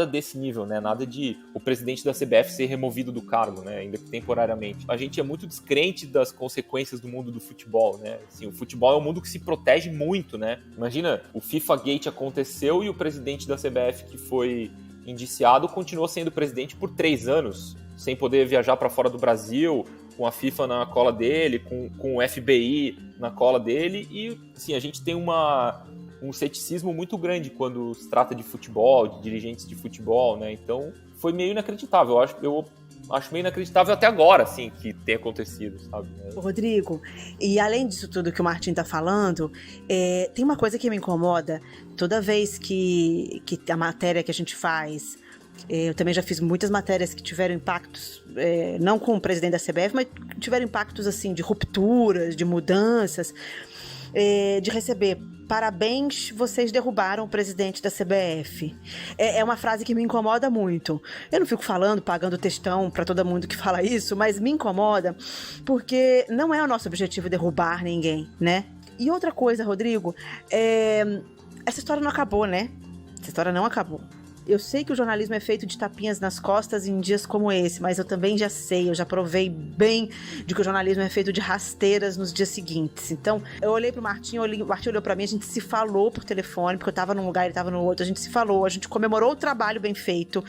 Speaker 4: desse nível, né? Nada de o presidente da CBF ser removido do cargo, né? Ainda que temporariamente. A gente é muito descrente das consequências do mundo do futebol, né? Assim, o futebol é um mundo que se protege muito, né? Imagina, o FIFA Gate aconteceu e o presidente da CBF que foi indiciado continuou sendo presidente por 3 anos, sem poder viajar para fora do Brasil, com a FIFA na cola dele, com o FBI na cola dele, e assim, a gente tem um ceticismo muito grande quando se trata de futebol, de dirigentes de futebol, né? Então, foi meio inacreditável. Eu acho meio inacreditável até agora, assim, que tenha acontecido, sabe?
Speaker 6: Rodrigo, e além disso tudo que o Martim tá falando, tem uma coisa que me incomoda toda vez que a matéria que a gente faz, eu também já fiz muitas matérias que tiveram impactos, não com o presidente da CBF, mas tiveram impactos assim de rupturas, de mudanças, de receber parabéns, vocês derrubaram o presidente da CBF. É uma frase que me incomoda muito. Eu não fico falando, pagando textão para todo mundo que fala isso, mas me incomoda porque não é o nosso objetivo derrubar ninguém, né? E outra coisa, Rodrigo, essa história não acabou, né? Essa história não acabou. Eu sei que o jornalismo é feito de tapinhas nas costas em dias como esse, mas eu também já sei, eu já provei bem de que o jornalismo é feito de rasteiras nos dias seguintes. Então, eu olhei pro Martim, o Martim olhou pra mim, a gente se falou por telefone, porque eu tava num lugar, ele tava no outro, a gente se falou, a gente comemorou o trabalho bem feito,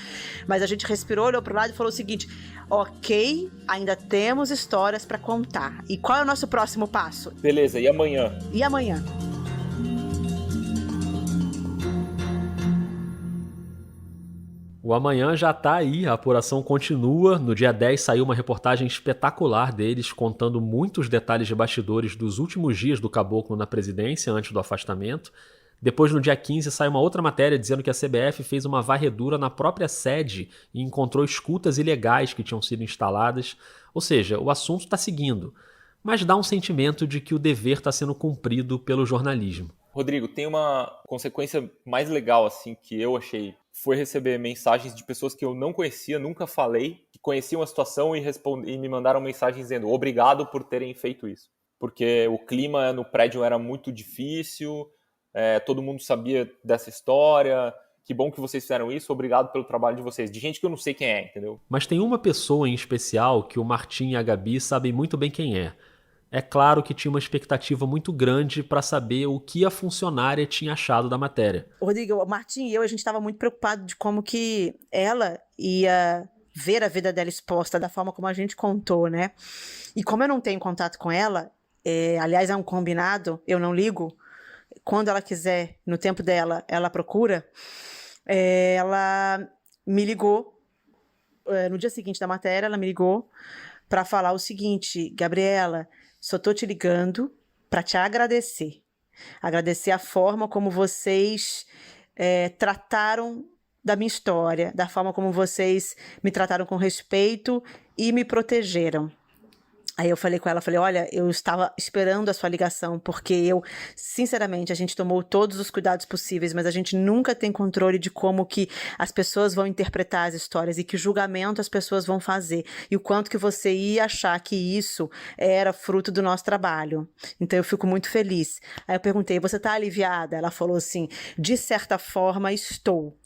Speaker 6: mas a gente respirou, olhou pro lado e falou o seguinte: ok, ainda temos histórias pra contar. E qual é o nosso próximo passo?
Speaker 4: Beleza, e amanhã?
Speaker 6: E amanhã?
Speaker 1: O Amanhã já tá aí, a apuração continua. No dia 10 saiu uma reportagem espetacular deles, contando muitos detalhes de bastidores dos últimos dias do Caboclo na presidência, antes do afastamento. Depois, no dia 15, sai uma outra matéria dizendo que a CBF fez uma varredura na própria sede e encontrou escutas ilegais que tinham sido instaladas. Ou seja, o assunto está seguindo, mas dá um sentimento de que o dever está sendo cumprido pelo jornalismo.
Speaker 4: Rodrigo, tem uma consequência mais legal, assim, que eu achei, foi receber mensagens de pessoas que eu não conhecia, nunca falei, que conheciam a situação e me mandaram mensagens dizendo obrigado por terem feito isso. Porque o clima no prédio era muito difícil, todo mundo sabia dessa história, que bom que vocês fizeram isso, obrigado pelo trabalho de vocês. De gente que eu não sei quem é, entendeu?
Speaker 1: Mas tem uma pessoa em especial que o Martim e a Gabi sabem muito bem quem é. É claro que tinha uma expectativa muito grande para saber o que a funcionária tinha achado da matéria.
Speaker 6: Rodrigo, o Martim e eu, a gente estava muito preocupado de como que ela ia ver a vida dela exposta da forma como a gente contou, né? E como eu não tenho contato com ela, aliás, é um combinado, eu não ligo, quando ela quiser, no tempo dela, ela procura, ela me ligou, no dia seguinte da matéria, ela me ligou para falar o seguinte: Gabriela, só tô te ligando para te agradecer. Agradecer a forma como vocês trataram da minha história, da forma como vocês me trataram com respeito e me protegeram. Aí eu falei com ela, olha, eu estava esperando a sua ligação, porque sinceramente, a gente tomou todos os cuidados possíveis, mas a gente nunca tem controle de como que as pessoas vão interpretar as histórias e que julgamento as pessoas vão fazer, e o quanto que você ia achar que isso era fruto do nosso trabalho. Então eu fico muito feliz. Aí eu perguntei, você está aliviada? Ela falou assim, de certa forma estou.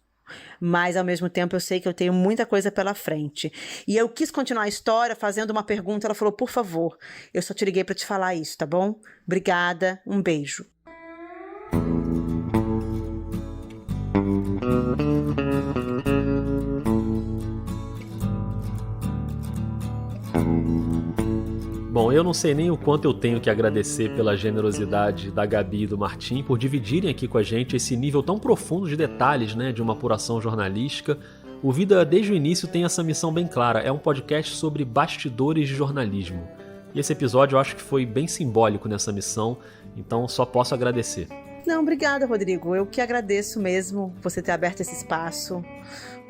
Speaker 6: Mas ao mesmo tempo eu sei que eu tenho muita coisa pela frente. E eu quis continuar a história fazendo uma pergunta. Ela falou, por favor, eu só te liguei para te falar isso, tá bom? Obrigada, um beijo.
Speaker 1: Bom, eu não sei nem o quanto eu tenho que agradecer pela generosidade da Gabi e do Martim por dividirem aqui com a gente esse nível tão profundo de detalhes, né, de uma apuração jornalística. O Vida, desde o início, tem essa missão bem clara. É um podcast sobre bastidores de jornalismo. E esse episódio eu acho que foi bem simbólico nessa missão, então só posso agradecer.
Speaker 6: Não, obrigada, Rodrigo. Eu que agradeço mesmo você ter aberto esse espaço,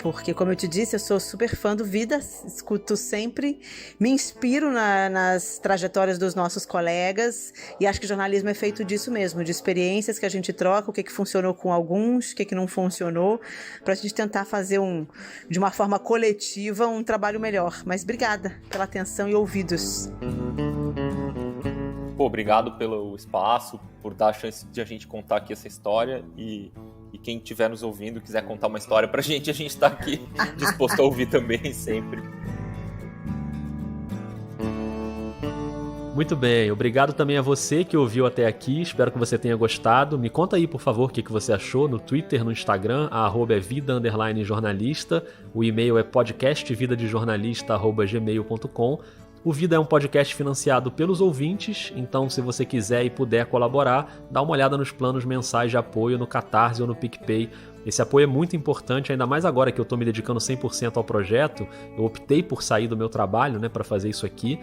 Speaker 6: porque, como eu te disse, eu sou super fã do Vida, escuto sempre, me inspiro nas trajetórias dos nossos colegas e acho que jornalismo é feito disso mesmo, de experiências que a gente troca, o que funcionou com alguns, o que não funcionou, para a gente tentar fazer de uma forma coletiva um trabalho melhor. Mas obrigada pela atenção e ouvidos.
Speaker 4: Pô, obrigado pelo espaço, por dar a chance de a gente contar aqui essa história e quem estiver nos ouvindo, quiser contar uma história pra gente, a gente tá aqui disposto a ouvir também, sempre.
Speaker 1: Muito bem, obrigado também a você que ouviu até aqui, espero que você tenha gostado. Me conta aí, por favor, o que você achou no Twitter, no Instagram, @vida_jornalista, o e-mail é podcastvidadejornalista@gmail.com. O Vida é um podcast financiado pelos ouvintes, então se você quiser e puder colaborar, dá uma olhada nos planos mensais de apoio no Catarse ou no PicPay. Esse apoio é muito importante, ainda mais agora que eu estou me dedicando 100% ao projeto. Eu optei por sair do meu trabalho, né, para fazer isso aqui.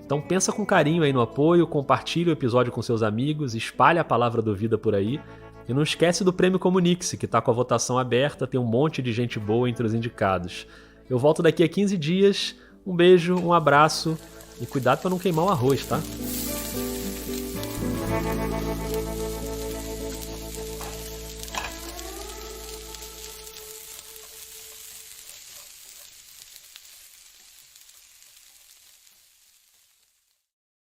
Speaker 1: Então pensa com carinho aí no apoio, compartilhe o episódio com seus amigos, espalhe a palavra do Vida por aí. E não esquece do Prêmio Comunique-se, que está com a votação aberta, tem um monte de gente boa entre os indicados. Eu volto daqui a 15 dias. Um beijo, um abraço e cuidado para não queimar o arroz, tá?